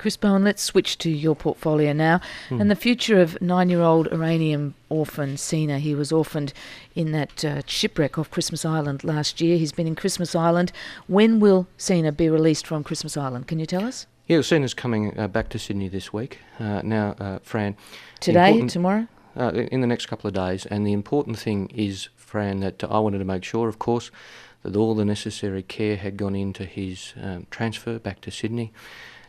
Chris Bowen, let's switch to your portfolio now. And the future of 9-year-old Iranian orphan Seena. He was orphaned in that shipwreck off Christmas Island last year. He's been in Christmas Island. When will Seena be released from Christmas Island? Can you tell us? Yeah, Seena's coming back to Sydney this week. Fran... Today, tomorrow? In the next couple of days. And the important thing is, Fran, that I wanted to make sure, of course, that all the necessary care had gone into his transfer back to Sydney.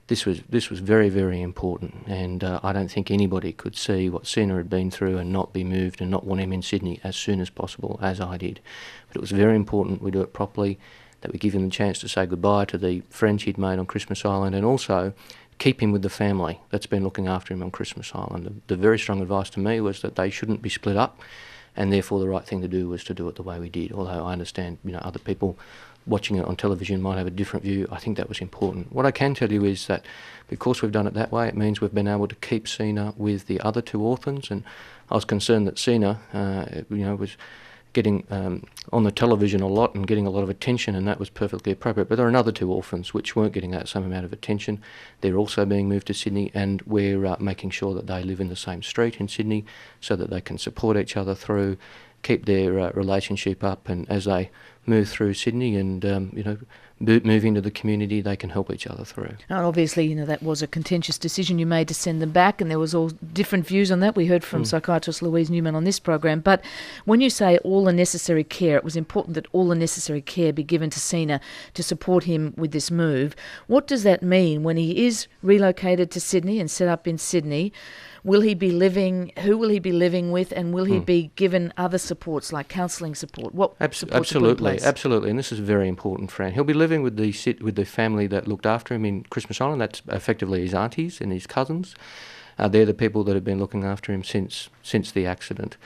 This was very, very important, and I don't think anybody could see what Seena had been through and not be moved and not want him in Sydney as soon as possible, as I did. But it was very important we do it properly, that we give him the chance to say goodbye to the friends he'd made on Christmas Island, and also keep him with the family that's been looking after him on Christmas Island. The very strong advice to me was that they shouldn't be split up, and therefore the right thing to do was to do it the way we did. Although I understand, other people watching it on television might have a different view. I think that was important. What I can tell you is that because we've done it that way, it means we've been able to keep Seena with the other two orphans, and I was concerned that Seena, was getting on the television a lot and getting a lot of attention, and that was perfectly appropriate. But there are another two orphans which weren't getting that same amount of attention. They're also being moved to Sydney, and we're making sure that they live in the same street in Sydney so that they can support each other through, keep their relationship up, and as they move through Sydney and move into the community, they can help each other through. Now, obviously, that was a contentious decision you made to send them back, and there was all different views on that. We heard from psychiatrist Louise Newman on this program. But when you say all the necessary care, it was important that all the necessary care be given to Seena to support him with this move. What does that mean when he is relocated to Sydney and set up in Sydney? Will he be living? Who will he be living with? And will he be given other supports like counselling support? What supports are put in place? Absolutely, and this is very important, Fran. He'll be living with the family that looked after him in Christmas Island. That's effectively his aunties and his cousins. They're the people that have been looking after him since the accident.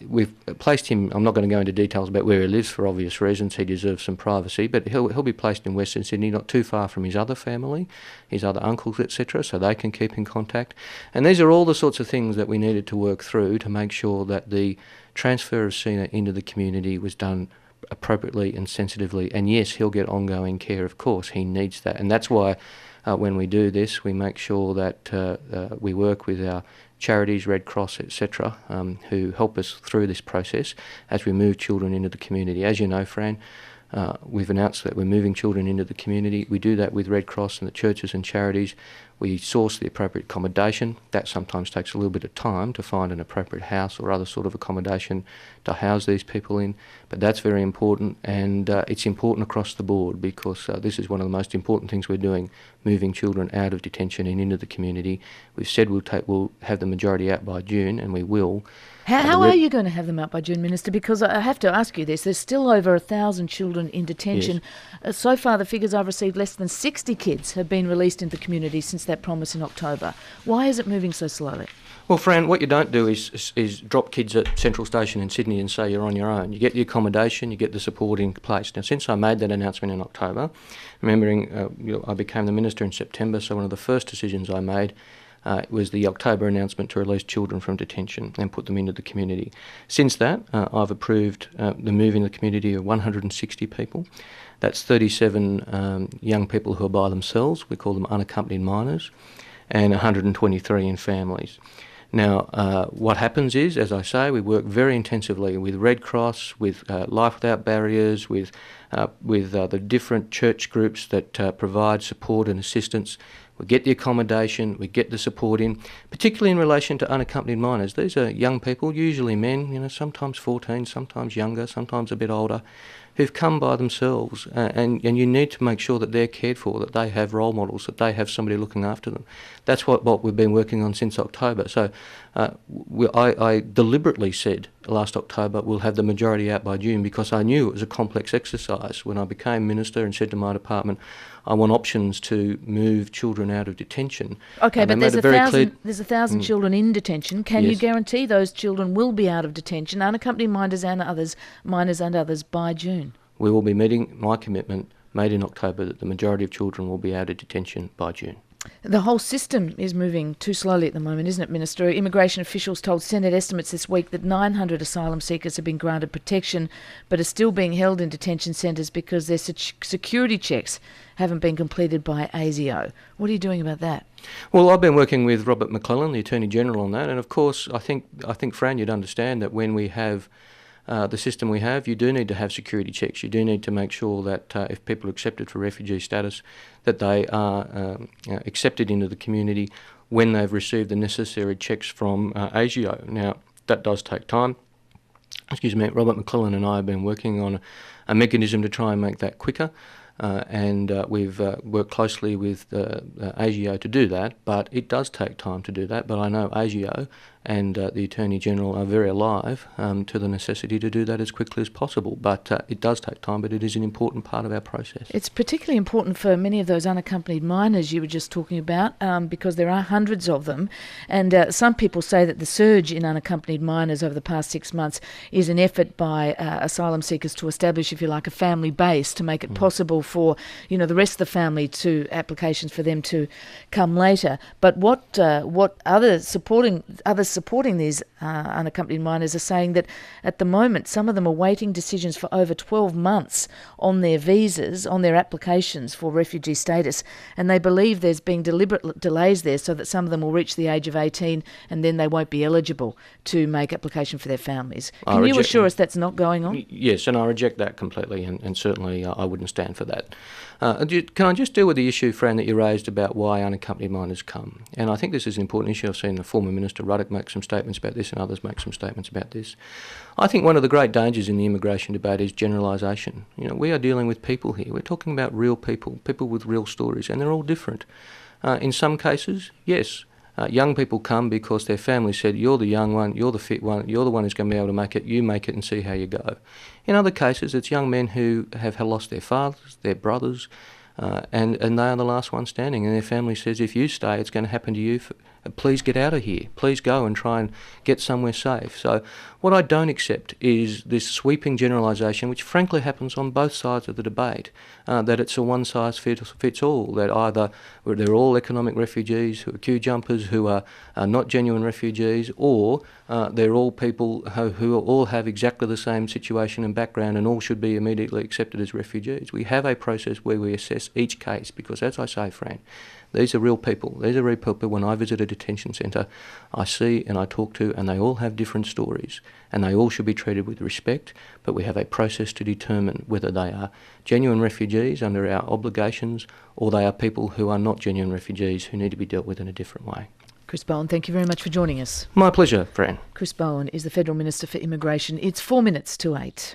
We've placed him, I'm not going to go into details about where he lives for obvious reasons, he deserves some privacy, but he'll be placed in Western Sydney, not too far from his other family, his other uncles, etc., so they can keep in contact. And these are all the sorts of things that we needed to work through to make sure that the transfer of Seena into the community was done appropriately and sensitively. And yes, he'll get ongoing care, of course, he needs that. And that's why when we do this, we make sure that we work with our charities, Red Cross, etc., who help us through this process as we move children into the community. As you know, Fran, we've announced that we're moving children into the community. We do that with Red Cross and the churches and charities. We source the appropriate accommodation. That sometimes takes a little bit of time to find an appropriate house or other sort of accommodation to house these people in. But that's very important, and it's important across the board because this is one of the most important things we're doing, moving children out of detention and into the community. We've said we'll have the majority out by June, and we will. How are you going to have them out by June, Minister? Because I have to ask you this. There's still over 1,000 children in detention. Yes. So far, the figures I've received, less than 60 kids have been released into the community since that promise in October. Why is it moving so slowly? Well, Fran, what you don't do is drop kids at Central Station in Sydney and say you're on your own. You get the accommodation, you get the support in place. Now, since I made that announcement in October, remembering I became the Minister in September, so one of the first decisions I made was the October announcement to release children from detention and put them into the community. Since that, I've approved the move in the community of 160 people. That's 37 young people who are by themselves, we call them unaccompanied minors, and 123 in families. Now, what happens is, as I say, we work very intensively with Red Cross, with Life Without Barriers, with the different church groups that provide support and assistance. We get the accommodation, we get the support in, particularly in relation to unaccompanied minors. These are young people, usually men, sometimes 14, sometimes younger, sometimes a bit older, who've come by themselves, and you need to make sure that they're cared for, that they have role models, that they have somebody looking after them. That's what we've been working on since October. So I deliberately said last October we'll have the majority out by June because I knew it was a complex exercise. When I became Minister and said to my department, I want options to move children out of detention. Okay, but there's 1,000 children in detention. Can you guarantee those children will be out of detention, unaccompanied minors and others, by June? We will be meeting my commitment made in October that the majority of children will be out of detention by June. The whole system is moving too slowly at the moment, isn't it, Minister? Immigration officials told Senate estimates this week that 900 asylum seekers have been granted protection but are still being held in detention centres because their security checks haven't been completed by ASIO. What are you doing about that? Well, I've been working with Robert McClellan, the Attorney General, on that, and of course, I think Fran, you'd understand that when we have the system we have, you do need to have security checks. You do need to make sure that if people are accepted for refugee status, that they are accepted into the community when they've received the necessary checks from ASIO. Now, that does take time. Excuse me, Robert McClellan and I have been working on a mechanism to try and make that quicker. And we've worked closely with ASIO to do that, but it does take time to do that. But I know ASIO and the Attorney General are very alive to the necessity to do that as quickly as possible. But it does take time, but it is an important part of our process. It's particularly important for many of those unaccompanied minors you were just talking about, because there are hundreds of them. And some people say that the surge in unaccompanied minors over the past 6 months is an effort by asylum seekers to establish, if you like, a family base to make it possible for the rest of the family to applications for them to come later. But what others supporting these unaccompanied minors are saying that at the moment some of them are waiting decisions for over 12 months on their visas, on their applications for refugee status, and they believe there's been deliberate delays there so that some of them will reach the age of 18 and then they won't be eligible to make application for their families. Can you assure us that's not going on? Yes, and I reject that completely, and certainly I wouldn't stand for that. Can I just deal with the issue, Fran, that you raised about why unaccompanied minors come? And I think this is an important issue. I've seen the former Minister Ruddock make some statements about this and others make some statements about this. I think one of the great dangers in the immigration debate is generalisation. We are dealing with people here. We're talking about real people with real stories, and they're all different. In some cases, yes, young people come because their family said, you're the young one, you're the fit one, you're the one who's going to be able to make it, you make it and see how you go. In other cases, it's young men who have lost their fathers, their brothers, and they are the last one standing, and their family says, if you stay, it's going to happen to you. Please get out of here. Please go and try and get somewhere safe. So what I don't accept is this sweeping generalisation, which frankly happens on both sides of the debate, that it's a one-size-fits-all, that either they're all economic refugees, who are queue jumpers, who are not genuine refugees, or they're all people who all have exactly the same situation and background and all should be immediately accepted as refugees. We have a process where we assess each case because, as I say, Fran, these are real people. These are real people. When I visit a detention centre, I see and I talk to, and they all have different stories, and they all should be treated with respect, but we have a process to determine whether they are genuine refugees under our obligations or they are people who are not genuine refugees who need to be dealt with in a different way. Chris Bowen, thank you very much for joining us. My pleasure, Fran. Chris Bowen is the Federal Minister for Immigration. It's 4 minutes to 8.